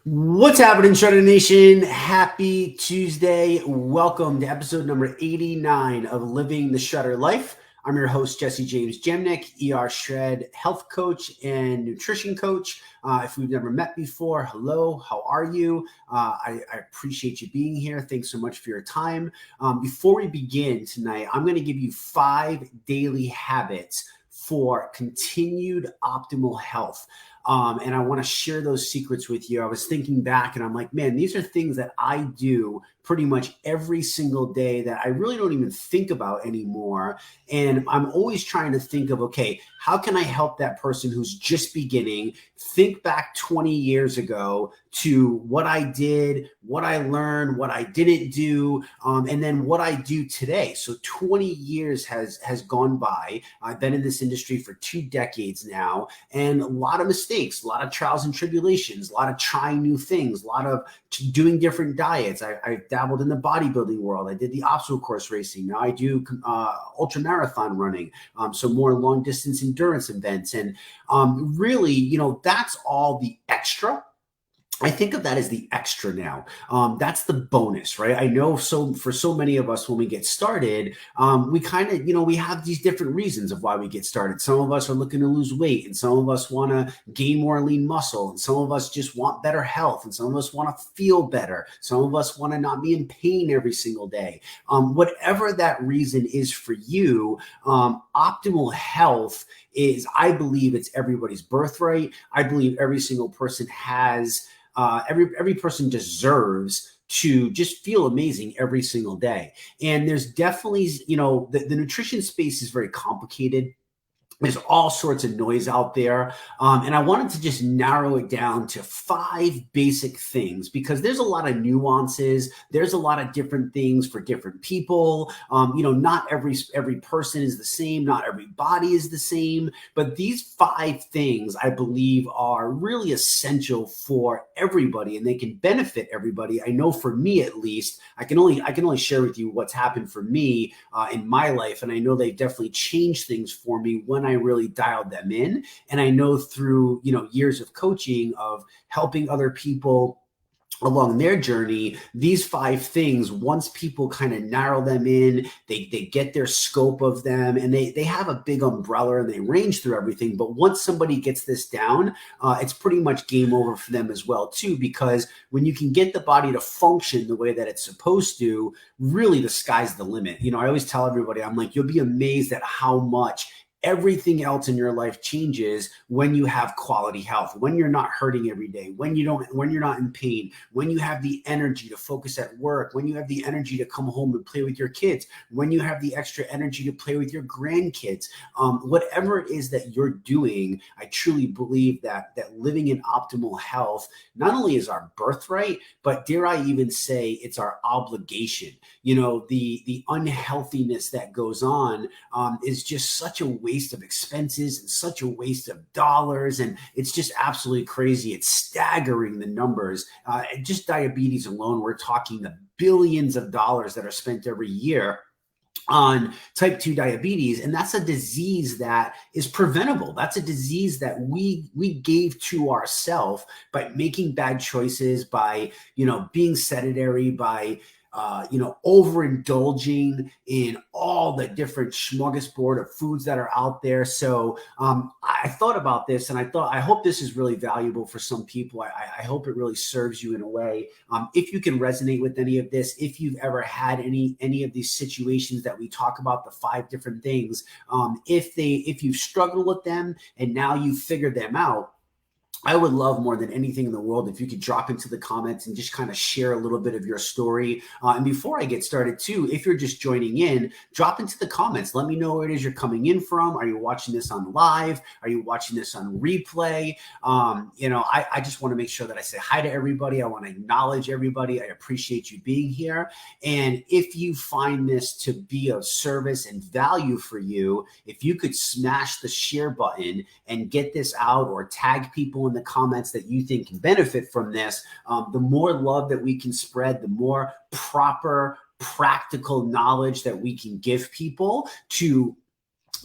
What's happening, Shutter Nation? Happy Tuesday. Welcome to episode number 89 of Living the Shutter Life. I'm your host, Jesse James Jamnik, ER Shred health coach and nutrition coach. If we've never met before, hello, how are you? I appreciate you being here. Thanks so much for your time. Before we begin tonight, I'm going to give you 5 daily habits for continued optimal health. And I want to share those secrets with you. I was thinking back and I'm like, man, these are things that I do pretty much every single day that I really don't even think about anymore. And I'm always trying to think of, okay, how can I help that person who's just beginning think back 20 years ago to what I did, what I learned, what I didn't do, and then what I do today. So 20 years has gone by. I've been in this industry for 2 decades now, and a lot of mistakes, a lot of trials and tribulations, a lot of trying new things, a lot of doing different diets. I dabbled in the bodybuilding world. I did the obstacle course racing. Now I do ultra marathon running, so more long distance endurance events. And really, that's all the extra. I think of that as the extra now. That's the bonus, right? I know so for so many of us when we get started, we kind of, we have these different reasons of why we get started. Some of us are looking to lose weight, and some of us want to gain more lean muscle, and some of us just want better health, and some of us want to feel better. Some of us want to not be in pain every single day. Whatever that reason is for you, optimal health is, I believe it's everybody's birthright. I believe every single person has every person deserves to just feel amazing every single day. And there's definitely, the nutrition space is very complicated. There's all sorts of noise out there. And I wanted to just narrow it down to 5 basic things because there's a lot of nuances. There's a lot of different things for different people. Not every person is the same. Not every body is the same. But these 5 things I believe are really essential for everybody, and they can benefit everybody. I know for me, at least, I can only share with you what's happened for me in my life. And I know they've definitely changed things for me when I really dialed them in. And I know through, years of coaching, of helping other people along their journey, these 5 things, once people kind of narrow them in, they get their scope of them, and they have a big umbrella and they range through everything. But once somebody gets this down, it's pretty much game over for them as well too, because when you can get the body to function the way that it's supposed to, really the sky's the limit. I always tell everybody, I'm like, you'll be amazed at how much everything else in your life changes when you have quality health, when you're not hurting every day, when you're not in pain, when you have the energy to focus at work, when you have the energy to come home and play with your kids, when you have the extra energy to play with your grandkids. Whatever it is that you're doing, I truly believe that living in optimal health not only is our birthright, but dare I even say it's our obligation. The unhealthiness that goes on is just such a waste of expenses and such a waste of dollars. And it's just absolutely crazy. It's staggering, the numbers. Just diabetes alone, we're talking the billions of dollars that are spent every year on type 2 diabetes. And that's a disease that is preventable. That's a disease that we gave to ourselves by making bad choices, by, being sedentary, by overindulging in all the different smorgasbord of foods that are out there. So I thought about this, and I hope this is really valuable for some people. I hope it really serves you in a way. If you can resonate with any of this, if you've ever had any of these situations that we talk about, the 5 different things, if you've struggled with them and now you've figured them out, I would love more than anything in the world if you could drop into the comments and just kind of share a little bit of your story. And before I get started too, if you're just joining in, drop into the comments. Let me know where it is you're coming in from. Are you watching this on live? Are you watching this on replay? I just want to make sure that I say hi to everybody. I want to acknowledge everybody. I appreciate you being here. And if you find this to be of service and value for you, if you could smash the share button and get this out, or tag people in the comments that you think can benefit from this, the more love that we can spread, the more proper, practical knowledge that we can give people to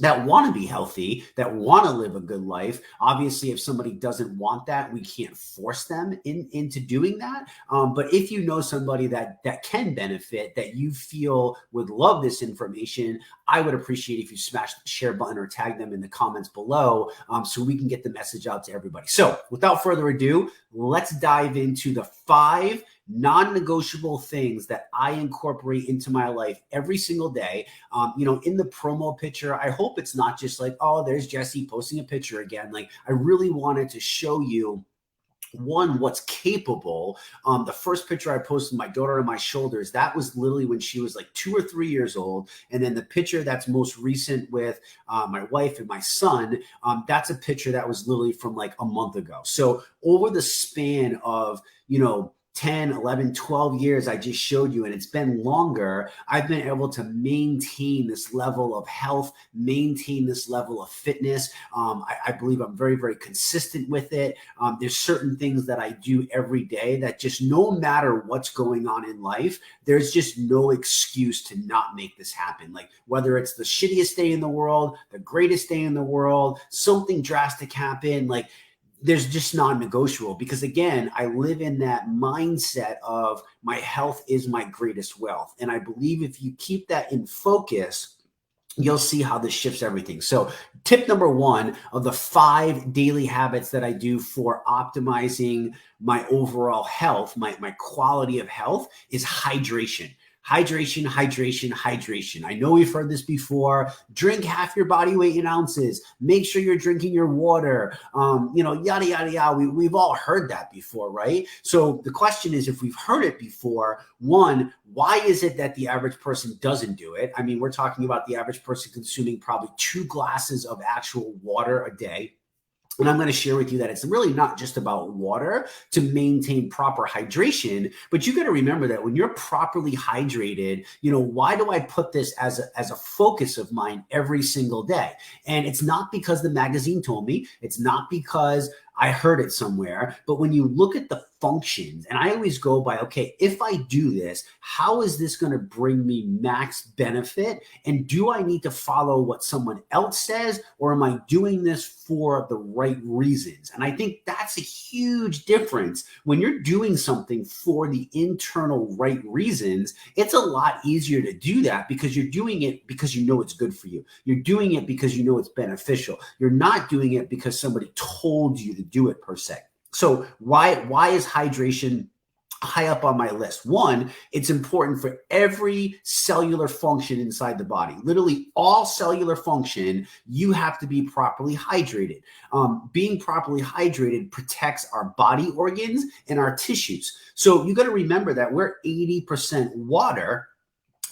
that want to be healthy, that want to live a good life. Obviously, if somebody doesn't want that, we can't force them into doing that. But if you know somebody that can benefit, that you feel would love this information, I would appreciate if you smash the share button or tag them in the comments below, so we can get the message out to everybody. So without further ado, let's dive into the 5 non-negotiable things that I incorporate into my life every single day. In the promo picture, I hope it's not just like, oh, there's Jesse posting a picture again. Like, I really wanted to show you, one, what's capable. The first picture I posted, my daughter on my shoulders, that was literally when she was like 2 or 3 years old. And then the picture that's most recent with my wife and my son, that's a picture that was literally from like a month ago. So over the span of, 10, 11, 12 years I just showed you, and it's been longer, I've been able to maintain this level of health, maintain this level of fitness. I believe I'm very, very consistent with it. There's certain things that I do every day that just, no matter what's going on in life, there's just no excuse to not make this happen. Like, whether it's the shittiest day in the world, the greatest day in the world, something drastic happen, like, there's just non-negotiable, because again, I live in that mindset of my health is my greatest wealth. And I believe if you keep that in focus, you'll see how this shifts everything. So tip number 1 of the 5 daily habits that I do for optimizing my overall health, my quality of health, is hydration. Hydration, hydration, hydration. I know we've heard this before. Drink half your body weight in ounces. Make sure you're drinking your water. Yada, yada, yada. We've all heard that before, right? So the question is, if we've heard it before, 1, why is it that the average person doesn't do it? I mean, we're talking about the average person consuming probably 2 glasses of actual water a day. And I'm going to share with you that it's really not just about water to maintain proper hydration, but you got to remember that when you're properly hydrated, why do I put this as a focus of mine every single day? And it's not because the magazine told me, it's not because I heard it somewhere, but when you look at the functions, and I always go by, okay, if I do this, how is this going to bring me max benefit? And do I need to follow what someone else says, or am I doing this for the right reasons? And I think that's a huge difference. When you're doing something for the internal right reasons, it's a lot easier to do that, because you're doing it because you know it's good for you. You're doing it because you know it's beneficial. You're not doing it because somebody told you to do it, per se. So why is hydration high up on my list? 1, it's important for every cellular function inside the body. Literally all cellular function, you have to be properly hydrated. Being properly hydrated protects our body organs and our tissues. So you got to remember that we're 80% water.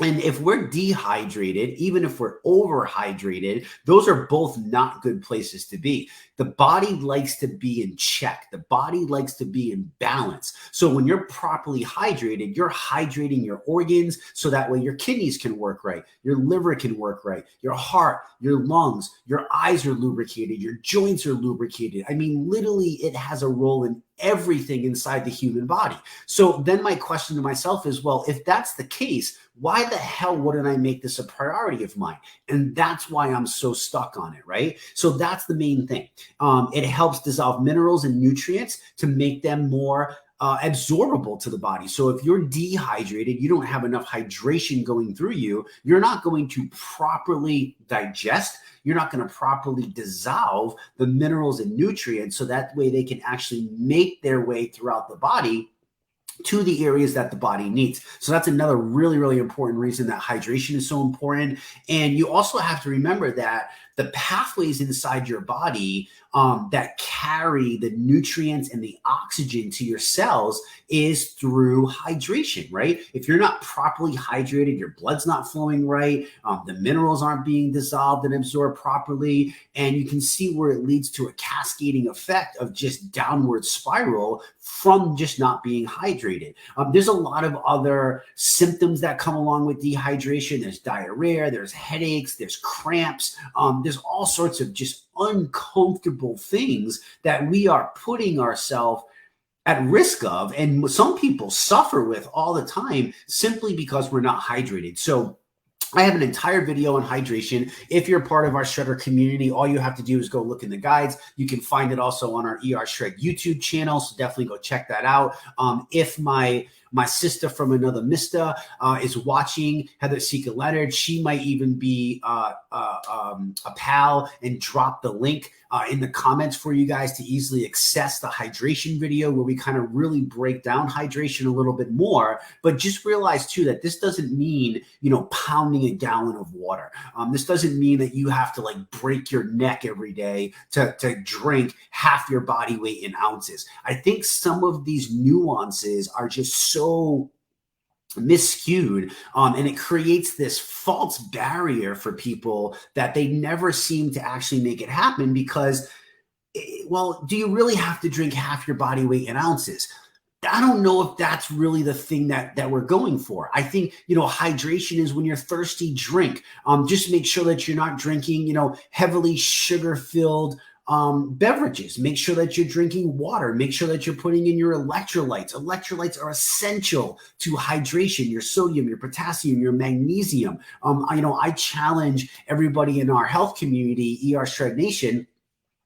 And if we're dehydrated, even if we're overhydrated, those are both not good places to be. The body likes to be in check. The body likes to be in balance. So when you're properly hydrated, you're hydrating your organs so that way your kidneys can work right, your liver can work right, your heart, your lungs, your eyes are lubricated, your joints are lubricated. I mean, literally, it has a role in everything inside the human body. So then my question to myself is, well, if that's the case, why the hell wouldn't I make this a priority of mine? And that's why I'm so stuck on it, right? So that's the main thing. It helps dissolve minerals and nutrients to make them more absorbable to the body. So if you're dehydrated, you don't have enough hydration going through you, you're not going to properly digest, you're not going to properly dissolve the minerals and nutrients, so that way they can actually make their way throughout the body to the areas that the body needs. So that's another really, really important reason that hydration is so important. And you also have to remember that the pathways inside your body that carry the nutrients and the oxygen to your cells is through hydration, right? If you're not properly hydrated, your blood's not flowing right, the minerals aren't being dissolved and absorbed properly, and you can see where it leads to a cascading effect of just downward spiral from just not being hydrated. There's a lot of other symptoms that come along with dehydration. There's diarrhea, there's headaches, there's cramps, there's all sorts of just uncomfortable things that we are putting ourselves at risk of, and some people suffer with all the time simply because we're not hydrated. So I have an entire video on hydration. If you're part of our Shredder community, all you have to do is go look in the guides. You can find it also on our ER Shred YouTube channel, so definitely go check that out. If my sister from another Mista is watching, Heather Sika Leonard, she might even be a pal and drop the link in the comments for you guys to easily access the hydration video where we kind of really break down hydration a little bit more. But just realize too that this doesn't mean, pounding a gallon of water. This doesn't mean that you have to like break your neck every day to drink half your body weight in ounces. I think some of these nuances are just so miscued, and it creates this false barrier for people that they never seem to actually make it happen because, well, do you really have to drink half your body weight in ounces? I don't know if that's really the thing that we're going for. I think, hydration is when you're thirsty, drink. Just make sure that you're not drinking, heavily sugar-filled beverages. Make sure that you're drinking water. Make sure that you're putting in your electrolytes. Electrolytes are essential to hydration, your sodium, your potassium, your magnesium. I challenge everybody in our health community, ER Shred Nation,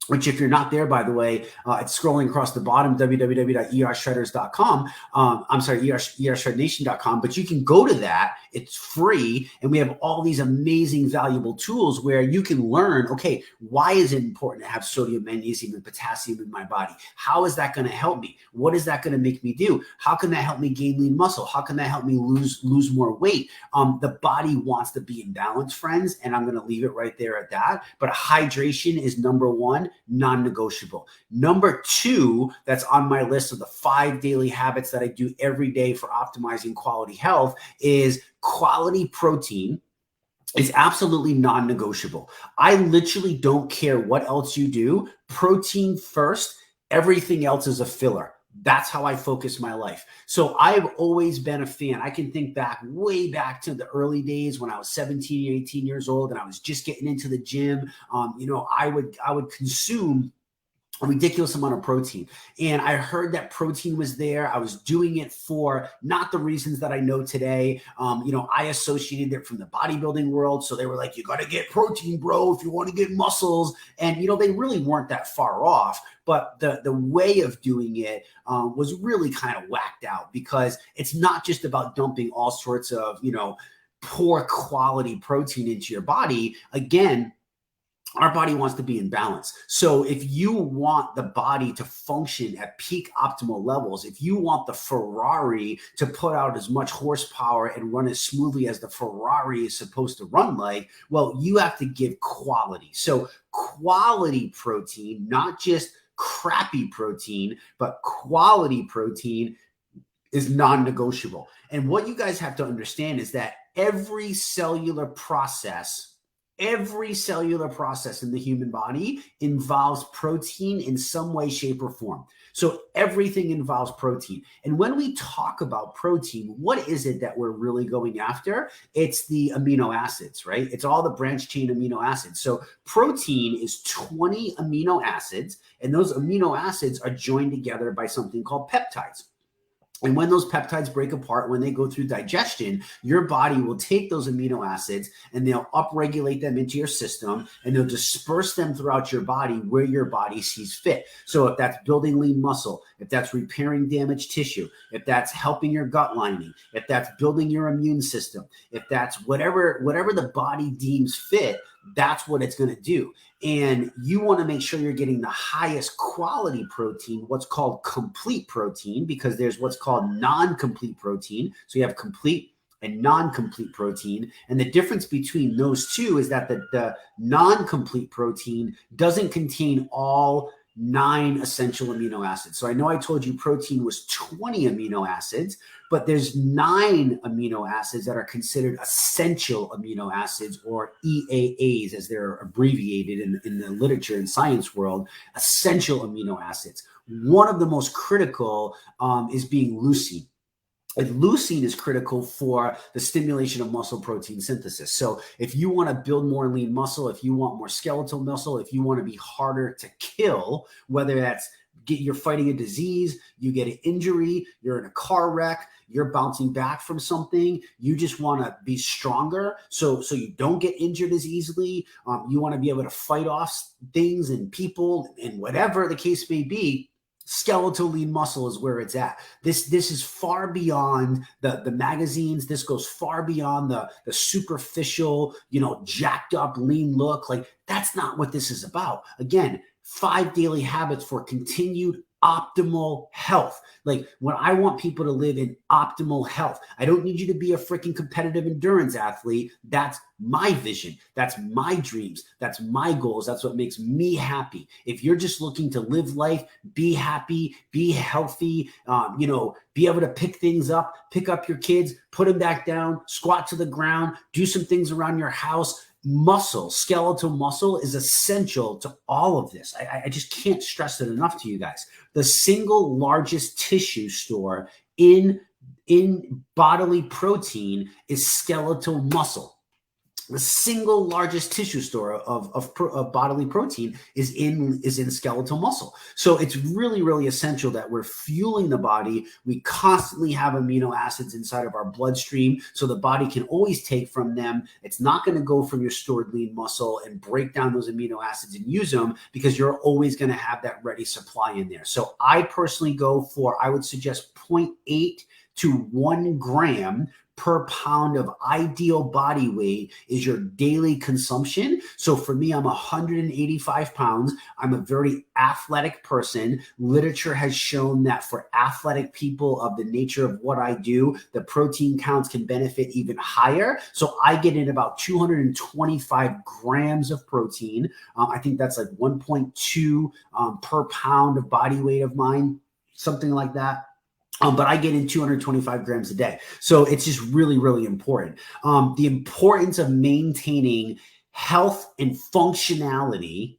which if you're not there, by the way, it's scrolling across the bottom, www.ershredders.com. I'm sorry, ershrednation.com, but you can go to that. It's free. And we have all these amazing, valuable tools where you can learn, okay, why is it important to have sodium, magnesium, and potassium in my body? How is that going to help me? What is that going to make me do? How can that help me gain lean muscle? How can that help me lose more weight? The body wants to be in balance, friends, and I'm going to leave it right there at that. But hydration is number one, non-negotiable. Number two, that's on my list of the 5 daily habits that I do every day for optimizing quality health, is quality protein is absolutely non-negotiable. I literally don't care what else you do. Protein first, everything else is a filler. That's how I focus my life. So I've always been a fan. I can think way back to the early days when I was 17, 18 years old and I was just getting into the gym. I would consume a ridiculous amount of protein. And I heard that protein was there. I was doing it for not the reasons that I know today. I associated it from the bodybuilding world. So they were like, you got to get protein, bro, if you want to get muscles. And, they really weren't that far off. But the way of doing it was really kind of whacked out because it's not just about dumping all sorts of, poor quality protein into your body. Again, our body wants to be in balance. So if you want the body to function at peak optimal levels, if you want the Ferrari to put out as much horsepower and run as smoothly as the Ferrari is supposed to run like, well, you have to give quality. So quality protein, not just crappy protein, but quality protein is non-negotiable. And what you guys have to understand is that every cellular process in the human body involves protein in some way, shape, or form. So everything involves protein. And when we talk about protein, what is it that we're really going after? It's the amino acids, right? It's all the branched chain amino acids. So protein is 20 amino acids, and those amino acids are joined together by something called peptides. And when those peptides break apart, when they go through digestion, your body will take those amino acids and they'll upregulate them into your system and they'll disperse them throughout your body where your body sees fit. So if that's building lean muscle, if that's repairing damaged tissue, if that's helping your gut lining, if that's building your immune system, if that's whatever the body deems fit, that's what it's going to do. And you want to make sure you're getting the highest quality protein, what's called complete protein, because there's what's called non-complete protein. So you have complete and non-complete protein. And the difference between those two is that the non-complete protein doesn't contain all 9 essential amino acids. So I know I told you protein was 20 amino acids, but there's 9 amino acids that are considered essential amino acids, or EAAs as they're abbreviated in the literature and science world, essential amino acids. One of the most critical is being leucine. And leucine is critical for the stimulation of muscle protein synthesis. So if you want to build more lean muscle, if you want more skeletal muscle, if you want to be harder to kill, whether that's you're fighting a disease, you get an injury, you're in a car wreck, you're bouncing back from something. You just want to be stronger so you don't get injured as easily. You want to be able to fight off things and people and whatever the case may be. Skeletal lean muscle is where it's at. This is far beyond the magazines. This goes far beyond the superficial, jacked up lean look. Like, that's not what this is about. Again, 5 daily habits for continued optimal health. Like, when I want people to live in optimal health, I don't need you to be a freaking competitive endurance athlete. That's my vision. That's my dreams. That's my goals. That's what makes me happy. If you're just looking to live life, be happy, be healthy, be able to pick things up, pick up your kids, put them back down, squat to the ground, do some things around your house. Muscle, skeletal muscle is essential to all of this. I just can't stress it enough to you guys. The single largest tissue store in bodily protein is skeletal muscle. The single largest tissue store of bodily protein is in skeletal muscle. So it's really, really essential that we're fueling the body. We constantly have amino acids inside of our bloodstream, so the body can always take from them. It's not going to go from your stored lean muscle and break down those amino acids and use them, because you're always going to have that ready supply in there. So I personally go for, I would suggest 0.8 to 1 gram per pound of ideal body weight is your daily consumption. So for me, I'm 185 pounds. I'm a very athletic person. Literature has shown that for athletic people of the nature of what I do, the protein counts can benefit even higher. So I get in about 225 grams of protein. I think that's like 1.2 per pound of body weight of mine, something like that. But I get in 225 grams a day. So it's just really, really important. The importance of maintaining health and functionality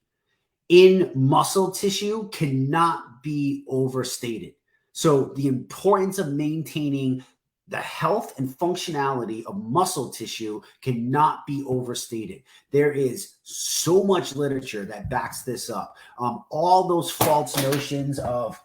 in muscle tissue cannot be overstated. So the importance of maintaining the health and functionality of muscle tissue cannot be overstated. There is so much literature that backs this up. All those false notions of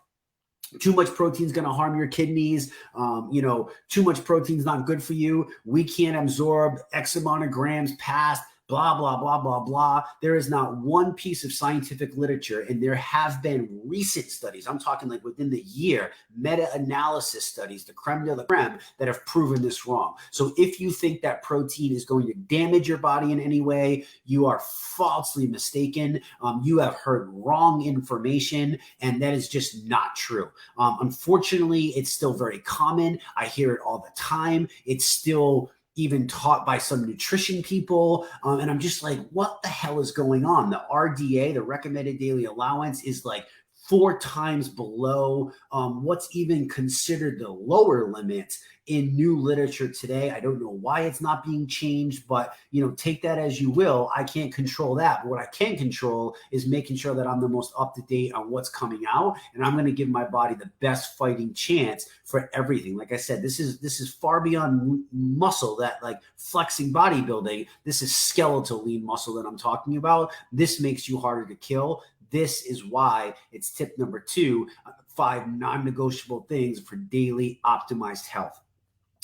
too much protein is going to harm your kidneys. Too much protein is not good for you. We can't absorb X amount of grams past blah, blah, blah, blah, blah. There is not one piece of scientific literature, and there have been recent studies, I'm talking like within the year, meta-analysis studies, the creme de la creme, that have proven this wrong. So if you think that protein is going to damage your body in any way, you are falsely mistaken. You have heard wrong information, and that is just not true. Unfortunately, it's still very common. I hear it all the time. It's still even taught by some nutrition people. And I'm just like, what the hell is going on? The RDA, the recommended daily allowance, is like 4 times below what's even considered the lower limit in new literature today. I don't know why it's not being changed, but take that as you will. I can't control that. But what I can control is making sure that I'm the most up to date on what's coming out, and I'm going to give my body the best fighting chance for everything. Like I said, this is far beyond muscle, that like flexing bodybuilding. This is skeletal lean muscle that I'm talking about. This makes you harder to kill. This is why it's tip number 2, 5 non-negotiable things for daily optimized health.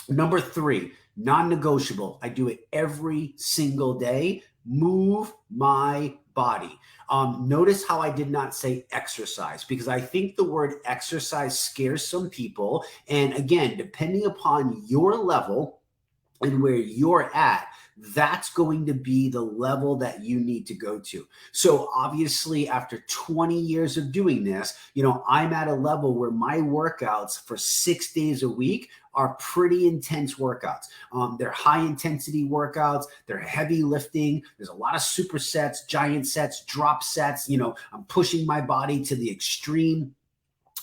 Number 3, non-negotiable. I do it every single day. Move my body. Notice how I did not say exercise, because I think the word exercise scares some people. And again, depending upon your level and where you're at, that's going to be the level that you need to go to. So obviously, after 20 years of doing this, I'm at a level where my workouts for 6 days a week are pretty intense workouts. They're high intensity workouts. They're heavy lifting. There's a lot of supersets, giant sets, drop sets. I'm pushing my body to the extreme.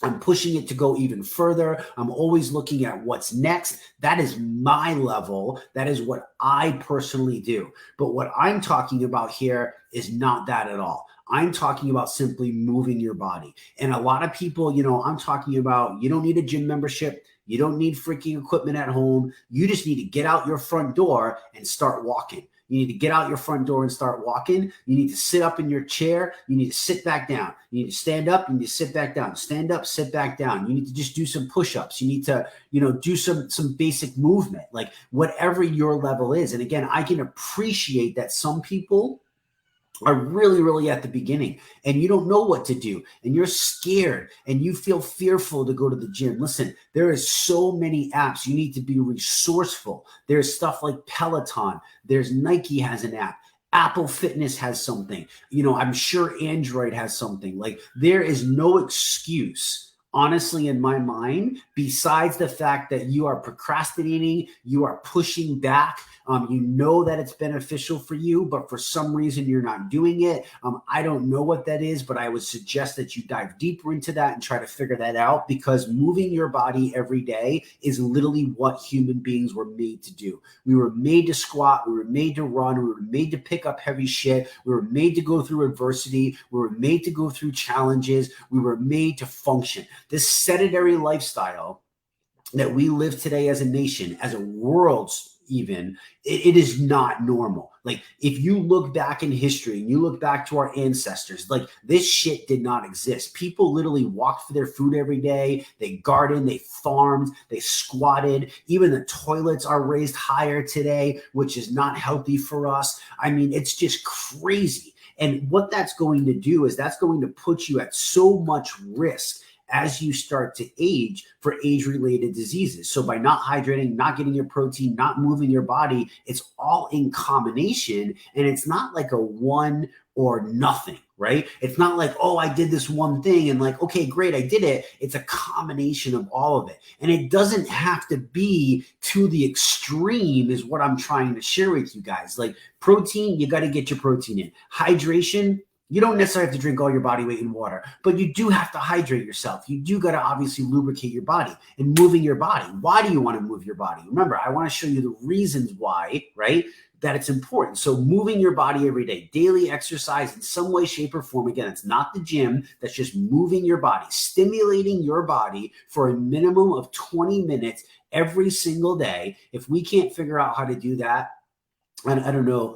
I'm pushing it to go even further. I'm always looking at what's next. That is my level. That is what I personally do. But what I'm talking about here is not that at all. I'm talking about simply moving your body. And a lot of people, I'm talking about, you don't need a gym membership. You don't need freaking equipment at home. You just need to get out your front door and start walking. You need to get out your front door and start walking. You need to sit up in your chair. You need to sit back down. You need to stand up. You need to sit back down. Stand up, sit back down. You need to just do some push-ups. You need to, do some basic movement, like whatever your level is. And again, I can appreciate that some people are really, really at the beginning and you don't know what to do and you're scared and you feel fearful to go to the gym. Listen, there is so many apps. You need to be resourceful. There's stuff like Peloton. There's Nike has an app. Apple Fitness has something. I'm sure Android has something. Like, there is no excuse, honestly, in my mind, besides the fact that you are procrastinating, you are pushing back. You know that it's beneficial for you, but for some reason you're not doing it. I don't know what that is, but I would suggest that you dive deeper into that and try to figure that out, because moving your body every day is literally what human beings were made to do. We were made to squat. We were made to run. We were made to pick up heavy shit. We were made to go through adversity. We were made to go through challenges. We were made to function. This sedentary lifestyle that we live today as a nation, as a world even, it is not normal. Like, if you look back in history and you look back to our ancestors, like, this shit did not exist. People literally walked for their food every day. They gardened, they farmed, they squatted. Even the toilets are raised higher today, which is not healthy for us. I mean, it's just crazy. And what that's going to do is that's going to put you at so much risk as you start to age for age-related diseases. So by not hydrating, not getting your protein, not moving your body, it's all in combination. And it's not like a one or nothing, right? It's not like, oh, I did this one thing and like, okay, great, I did it. It's a combination of all of it. And it doesn't have to be to the extreme is what I'm trying to share with you guys. Like, protein, you got to get your protein in. Hydration, you don't necessarily have to drink all your body weight in water, but you do have to hydrate yourself. You do got to obviously lubricate your body and moving your body. Why do you want to move your body? Remember, I want to show you the reasons why, right, that it's important. So moving your body every day, daily exercise in some way, shape, or form. Again, it's not the gym. That's just moving your body, stimulating your body for a minimum of 20 minutes every single day. If we can't figure out how to do that, I don't know.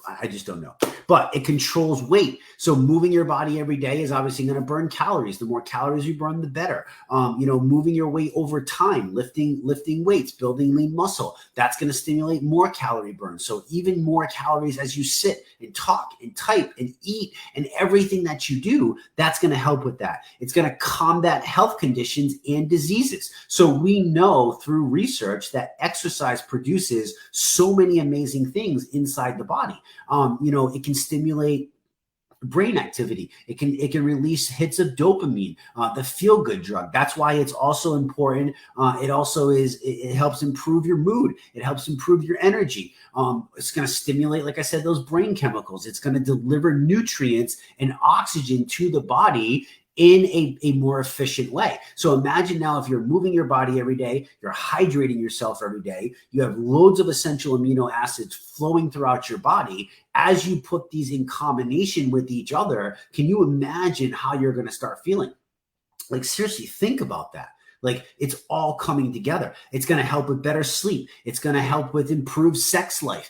I just don't know. But it controls weight. So moving your body every day is obviously going to burn calories. The more calories you burn, the better. Moving your weight over time, lifting weights, building lean muscle, that's going to stimulate more calorie burn. So even more calories as you sit and talk and type and eat and everything that you do, that's going to help with that. It's going to combat health conditions and diseases. So we know through research that exercise produces so many amazing things inside the body. It can stimulate brain activity. It can release hits of dopamine, the feel-good drug. That's why it's also important. It helps improve your mood. It helps improve your energy. It's going to stimulate, like I said, those brain chemicals. It's going to deliver nutrients and oxygen to the body in a more efficient way. So imagine now, if you're moving your body every day, you're hydrating yourself every day, you have loads of essential amino acids flowing throughout your body. As you put these in combination with each other, can you imagine how you're going to start feeling? Like, seriously, think about that. Like, it's all coming together. It's going to help with better sleep. It's going to help with improved sex life.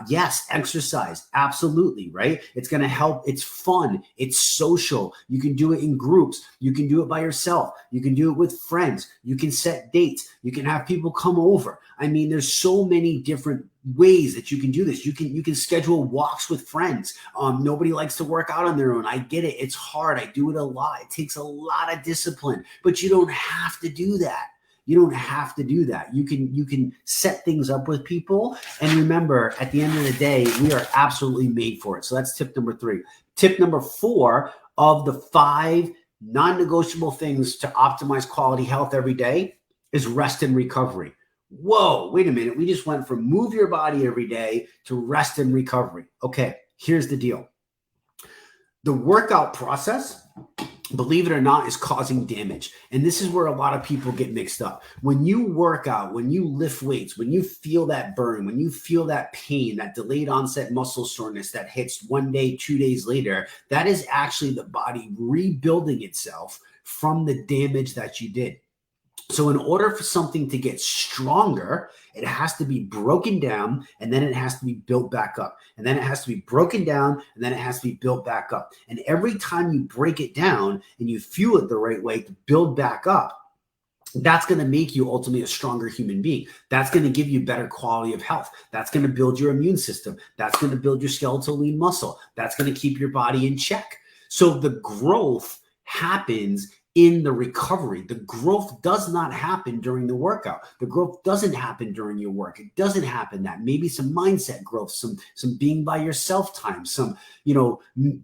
Yes, exercise. Absolutely, right? It's going to help. It's fun. It's social. You can do it in groups. You can do it by yourself. You can do it with friends. You can set dates. You can have people come over. I mean, there's so many different ways that you can do this. You can schedule walks with friends. Nobody likes to work out on their own. I get it. It's hard. I do it a lot. It takes a lot of discipline, but you don't have to do that. You don't have to do that. You can set things up with people. And remember, at the end of the day, we are absolutely made for it. So that's tip number 3. Tip number 4 of the 5 non-negotiable things to optimize quality health every day is rest and recovery. Whoa, wait a minute. We just went from move your body every day to rest and recovery. Okay, here's the deal. The workout process, believe it or not, is causing damage. And this is where a lot of people get mixed up. When you work out, when you lift weights, when you feel that burn, when you feel that pain, that delayed onset muscle soreness that hits 1 day, 2 days later, that is actually the body rebuilding itself from the damage that you did. So in order for something to get stronger, it has to be broken down, and then it has to be built back up. And then it has to be broken down, and then it has to be built back up. And every time you break it down and you fuel it the right way to build back up, that's going to make you ultimately a stronger human being. That's going to give you better quality of health. That's going to build your immune system. That's going to build your skeletal lean muscle. That's going to keep your body in check. So the growth happens in the recovery. The growth does not happen during the workout. The growth doesn't happen during your work. It doesn't happen that. Maybe some mindset growth, some being by yourself time, some,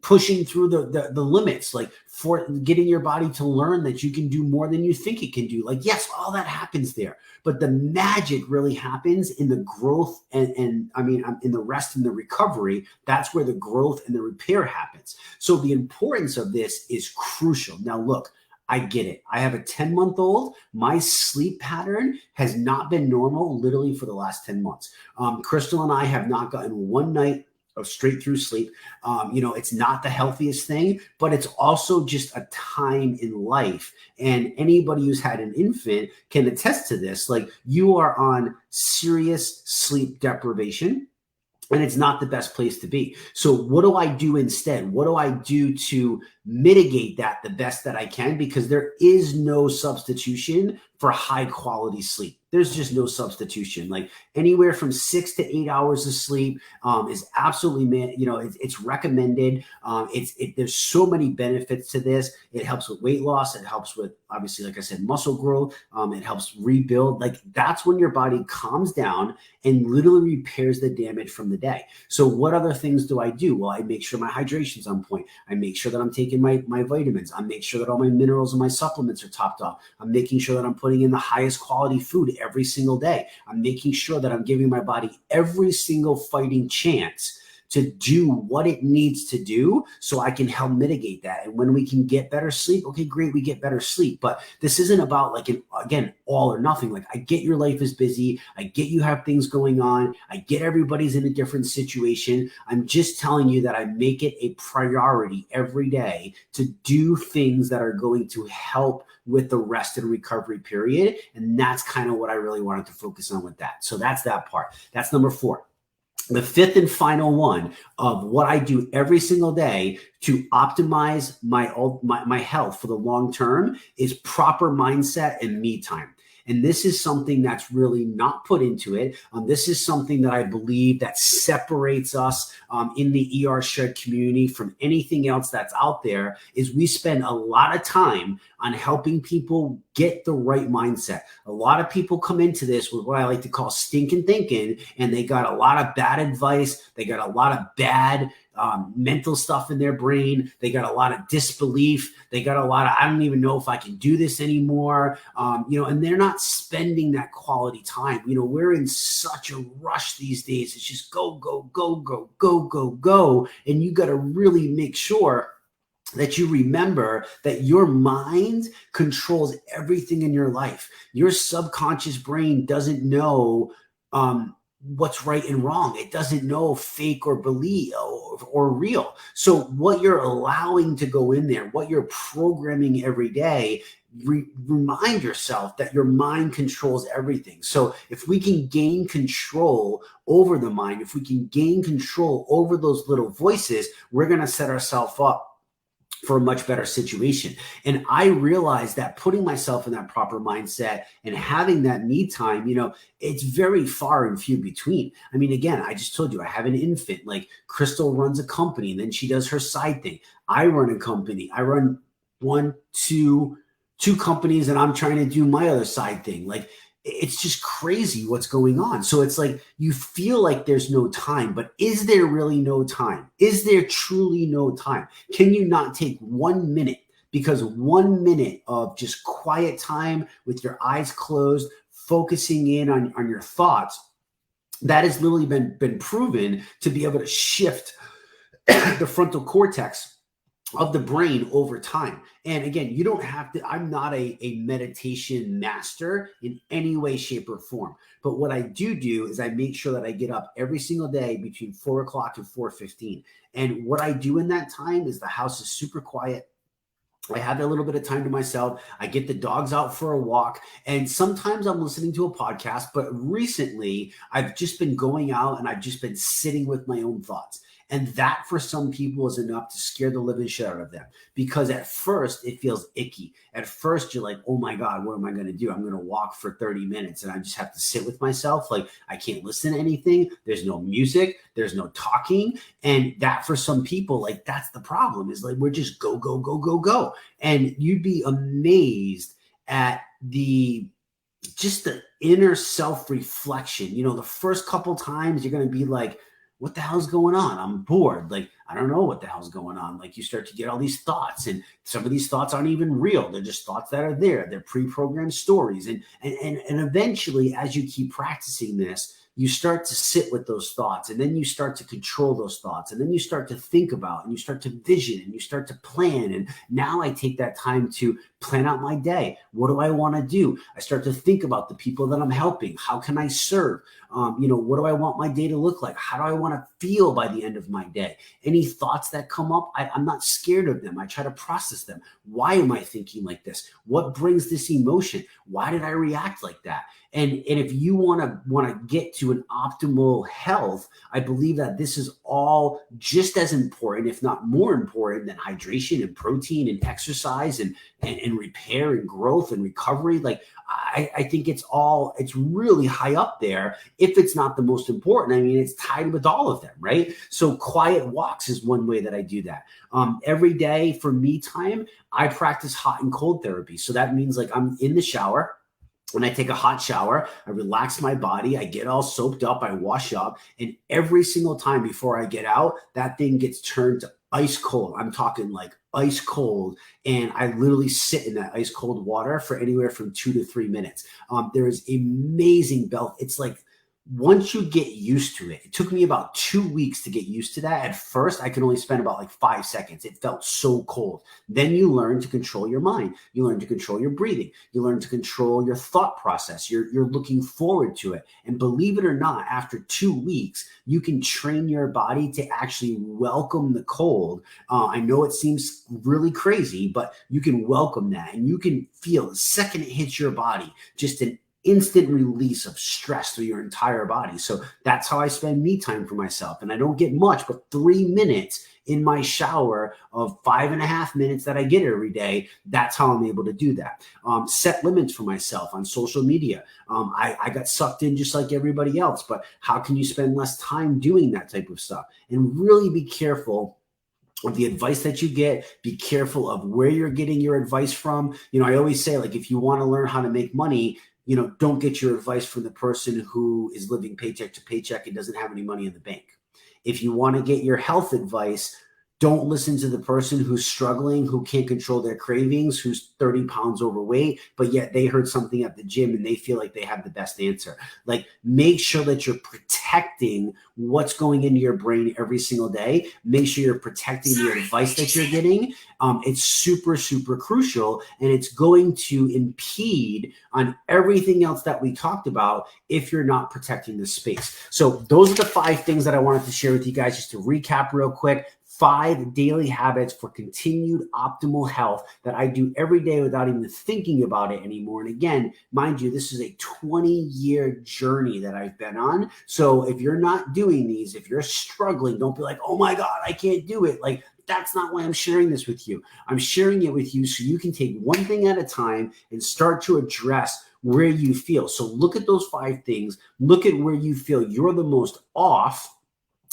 pushing through the limits, like for getting your body to learn that you can do more than you think it can do. Like, yes, all that happens there. But the magic really happens in the growth and in the rest and the recovery. That's where the growth and the repair happens. So the importance of this is crucial. Now, look, I get it. I have a 10-month-old. My sleep pattern has not been normal literally for the last 10 months. Crystal and I have not gotten one night of straight through sleep. It's not the healthiest thing, but it's also just a time in life. And anybody who's had an infant can attest to this. Like, you are on serious sleep deprivation, and it's not the best place to be. So what do I do instead? What do I do to mitigate that the best that I can? Because there is no substitution for high quality sleep. There's just no substitution. Like, anywhere from 6 to 8 hours of sleep is absolutely, it's recommended. There's so many benefits to this. It helps with weight loss. It helps with, obviously, like I said, muscle growth. It helps rebuild. Like, that's when your body calms down and literally repairs the damage from the day. So what other things do I do? Well, I make sure my hydration's on point. I make sure that I'm taking my vitamins. I make sure that all my minerals and my supplements are topped off. I'm making sure that I'm putting in the highest quality food every single day. I'm making sure that I'm giving my body every single fighting chance to do what it needs to do so I can help mitigate that. And when we can get better sleep, okay, great, we get better sleep. But this isn't about, like, again, all or nothing. Like, I get your life is busy. I get you have things going on. I get everybody's in a different situation. I'm just telling you that I make it a priority every day to do things that are going to help with the rest and recovery period. And that's kind of what I really wanted to focus on with that. So that's that part. That's number 4. The fifth and final one of what I do every single day to optimize my health for the long term is proper mindset and me time. And this is something that's really not put into it. This is something that I believe that separates us in the ER Shred community from anything else that's out there. Is we spend a lot of time on helping people get the right mindset. A lot of people come into this with what I like to call stinking thinking, and they got a lot of bad advice. They got a lot of bad mental stuff in their brain. They got a lot of disbelief. They got a lot of, I don't even know if I can do this anymore. And they're not spending that quality time. We're in such a rush these days. It's just go, go, go, go, go, go, go. And you got to really make sure that you remember that your mind controls everything in your life. Your subconscious brain doesn't know what's right and wrong. It doesn't know fake or believe or real. So what you're allowing to go in there, what you're programming every day, remind yourself that your mind controls everything. So if we can gain control over the mind, if we can gain control over those little voices, we're going to set ourselves up for a much better situation. And I realized that putting myself in that proper mindset and having that me time, it's very far and few between. I mean, again, I just told you I have an infant. Like, Crystal runs a company and then she does her side thing. I run a company. I run two companies, and I'm trying to do my other side thing. Like, it's just crazy what's going on. So it's like you feel like there's no time, but is there really no time? Is there truly no time? Can you not take 1 minute? Because 1 minute of just quiet time with your eyes closed, focusing in on your thoughts, that has literally been proven to be able to shift the frontal cortex of the brain over time. And again, you don't have to, I'm not a meditation master in any way, shape, or form. But what I do is I make sure that I get up every single day between 4 o'clock and 4:15. And what I do in that time is the house is super quiet. I have a little bit of time to myself. I get the dogs out for a walk, and sometimes I'm listening to a podcast. But recently, I've just been going out and I've just been sitting with my own thoughts. And that for some people is enough to scare the living shit out of them, because at first it feels icky. At first you're like, oh my God, what am I going to do? I'm going to walk for 30 minutes and I just have to sit with myself. Like, I can't listen to anything. There's no music. There's no talking. And that for some people, like, that's the problem, is like, we're just go, go, go, go, go. And you'd be amazed at just the inner self-reflection. The first couple times you're going to be like, what the hell's going on? I'm bored. Like, I don't know what the hell's going on. Like, you start to get all these thoughts, and some of these thoughts aren't even real. They're just thoughts that are there. They're pre-programmed stories. And eventually, as you keep practicing this, you start to sit with those thoughts, and then you start to control those thoughts, and then you start to think about, and you start to vision, and you start to plan. And now I take that time to plan out my day. What do I want to do? I start to think about the people that I'm helping. How can I serve? What do I want my day to look like? How do I want to feel by the end of my day? Any thoughts that come up, I'm not scared of them. I try to process them. Why am I thinking like this? What brings this emotion? Why did I react like that? And if you want to get to an optimal health, I believe that this is all just as important, if not more important, than hydration and protein and exercise and repair and growth and recovery. Like, I think it's really high up there. If it's not the most important, I mean, it's tied with all of them, right? So quiet walks is one way that I do that. Every day for me time, I practice hot and cold therapy. So that means, like, I'm in the shower. When I take a hot shower, I relax my body, I get all soaked up, I wash up, and every single time before I get out, that thing gets turned to ice cold. I'm talking like ice cold, and I literally sit in that ice cold water for anywhere from 2 to 3 minutes. There is amazing belt. It's like, once you get used to it, it took me about 2 weeks to get used to that. At first, I could only spend about like 5 seconds. It felt so cold. Then you learn to control your mind. You learn to control your breathing. You learn to control your thought process. You're looking forward to it. And believe it or not, after 2 weeks, you can train your body to actually welcome the cold. I know it seems really crazy, but you can welcome that. And you can feel the second it hits your body, just an instant release of stress through your entire body. So that's how I spend me time for myself. And I don't get much, but 3 minutes in my shower of 5.5 minutes that I get every day. That's how I'm able to do that. Set limits for myself on social media. I got sucked in just like everybody else, but how can you spend less time doing that type of stuff? And really be careful of the advice that you get. Be careful of where you're getting your advice from. I always say, like, if you want to learn how to make money, don't get your advice from the person who is living paycheck to paycheck and doesn't have any money in the bank. If you want to get your health advice, don't listen to the person who's struggling, who can't control their cravings, who's 30 pounds overweight, but yet they heard something at the gym and they feel like they have the best answer. Like, make sure that you're protecting what's going into your brain every single day. Make sure you're protecting the advice that you're getting. It's super, super crucial, and it's going to impede on everything else that we talked about if you're not protecting the space. So those are the 5 things that I wanted to share with you guys, just to recap real quick. 5 daily habits for continued optimal health that I do every day without even thinking about it anymore. And again, mind you, this is a 20-year journey that I've been on. So if you're not doing these, if you're struggling, don't be like, oh my God, I can't do it. Like, that's not why I'm sharing this with you. I'm sharing it with you so you can take one thing at a time and start to address where you feel. So look at those 5 things. Look at where you feel you're the most off,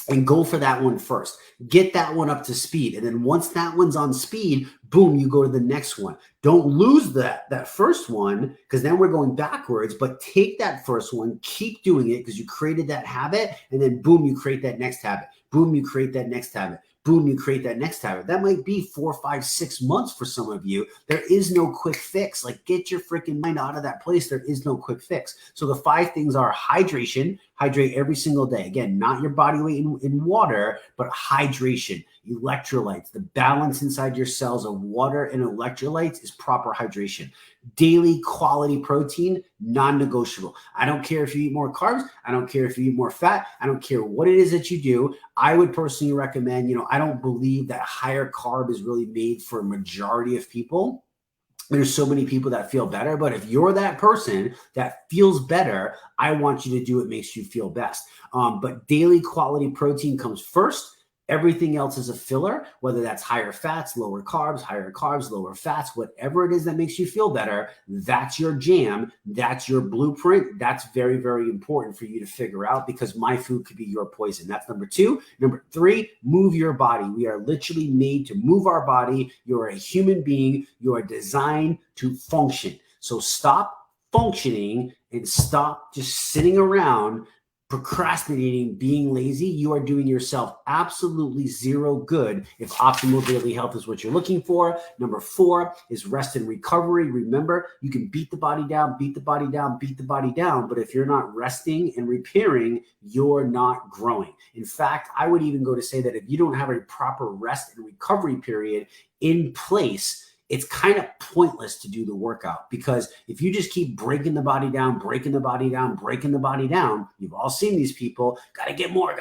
and go for that one first. Get that one up to speed. And then once that one's on speed, boom, you go to the next one. Don't lose that first one, because then we're going backwards, but take that first one, keep doing it because you created that habit, and then boom, you create that next habit. Boom, you create that next habit. Boom, you create that next habit. That might be 4, 5, 6 months for some of you. There is no quick fix. Like, get your freaking mind out of that place. There is no quick fix. So the 5 things are hydration. Hydrate every single day. Again, not your body weight in water, but hydration. electrolytes. The balance inside your cells of water and electrolytes is proper hydration. Daily quality protein, non-negotiable. I don't care if you eat more carbs. I don't care if you eat more fat. I don't care what it is that you do. I would personally recommend, I don't believe that higher carb is really made for a majority of people. There's so many people that feel better, but if you're that person that feels better, I want you to do what makes you feel best. But daily quality protein comes first. Everything else is a filler, whether that's higher fats, lower carbs, lower fats, whatever it is that makes you feel better. That's your jam. That's your blueprint. That's very, very important for you to figure out, because my food could be your poison. That's number 2. Number 3, move your body. We are literally made to move our body. You're a human being. You are designed to function. So stop functioning and stop just sitting around procrastinating, being lazy. You are doing yourself absolutely zero good if optimal daily health is what you're looking for. Number 4 is rest and recovery. Remember, you can beat the body down, but if you're not resting and repairing, you're not growing. In fact, I would even go to say that if you don't have a proper rest and recovery period in place, it's kind of pointless to do the workout, because if you just keep breaking the body down, you've all seen these people, got to get more.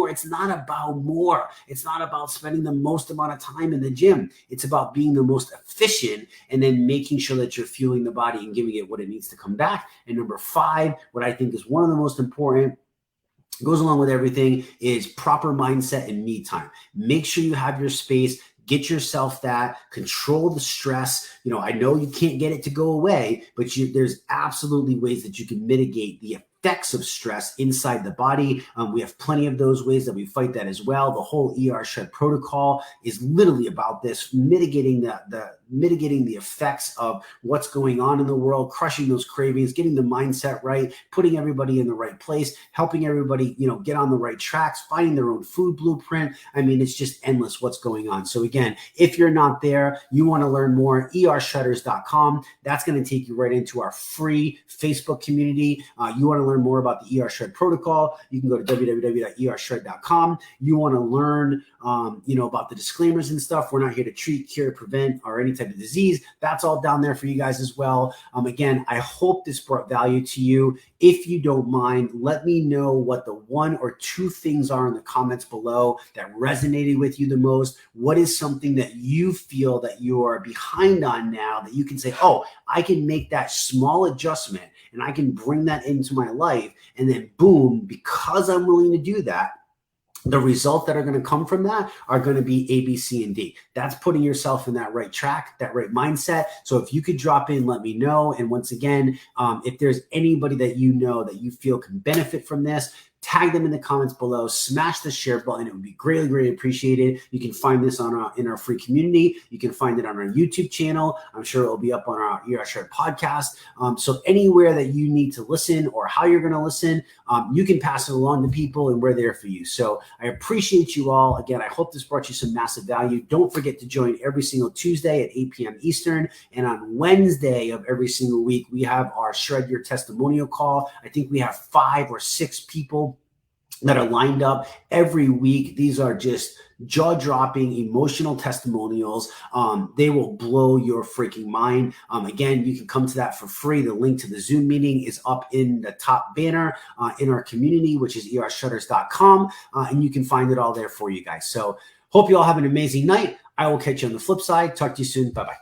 It's not about more. It's not about spending the most amount of time in the gym. It's about being the most efficient and then making sure that you're fueling the body and giving it what it needs to come back. And number 5, what I think is one of the most important, goes along with everything, is proper mindset and me time. Make sure you have your space. Get yourself that, control the stress. I know you can't get it to go away, but there's absolutely ways that you can mitigate the effects of stress inside the body. We have plenty of those ways that we fight that as well. The whole ER Shred protocol is literally about this, mitigating the effects of what's going on in the world, crushing those cravings, getting the mindset right, putting everybody in the right place, helping everybody, get on the right tracks, finding their own food blueprint. I mean, it's just endless what's going on. So again, if you're not there, you want to learn more, ershredders.com. That's going to take you right into our free Facebook community. You want to learn more about the ER Shred protocol, you can go to www.ershred.com. You want to learn, about the disclaimers and stuff. We're not here to treat, cure, prevent, or any type of disease. That's all down there for you guys as well. Again, I hope this brought value to you. If you don't mind, let me know what the 1 or 2 things are in the comments below that resonated with you the most. What is something that you feel that you are behind on now that you can say, oh, I can make that small adjustment and I can bring that into my life, and then boom, because I'm willing to do that, the results that are going to come from that are going to be A, B, C, and D. That's putting yourself in that right track, that right mindset. So if you could drop in, let me know. And once again, if there's anybody that that you feel can benefit from this, tag them in the comments below, smash the share button. It would be greatly, greatly appreciated. You can find this in our free community. You can find it on our YouTube channel. I'm sure it'll be up on our ER Shred podcast. So anywhere that you need to listen or how you're going to listen, you can pass it along to people, and we're there for you. So I appreciate you all. Again, I hope this brought you some massive value. Don't forget to join every single Tuesday at 8 p.m. Eastern. And on Wednesday of every single week, we have our Shred Your Testimonial call. I think we have 5 or 6 people that are lined up every week. These are just jaw-dropping, emotional testimonials. They will blow your freaking mind. Again, you can come to that for free. The link to the Zoom meeting is up in the top banner in our community, which is ershredders.com, and you can find it all there for you guys. So hope you all have an amazing night. I will catch you on the flip side. Talk to you soon. Bye-bye.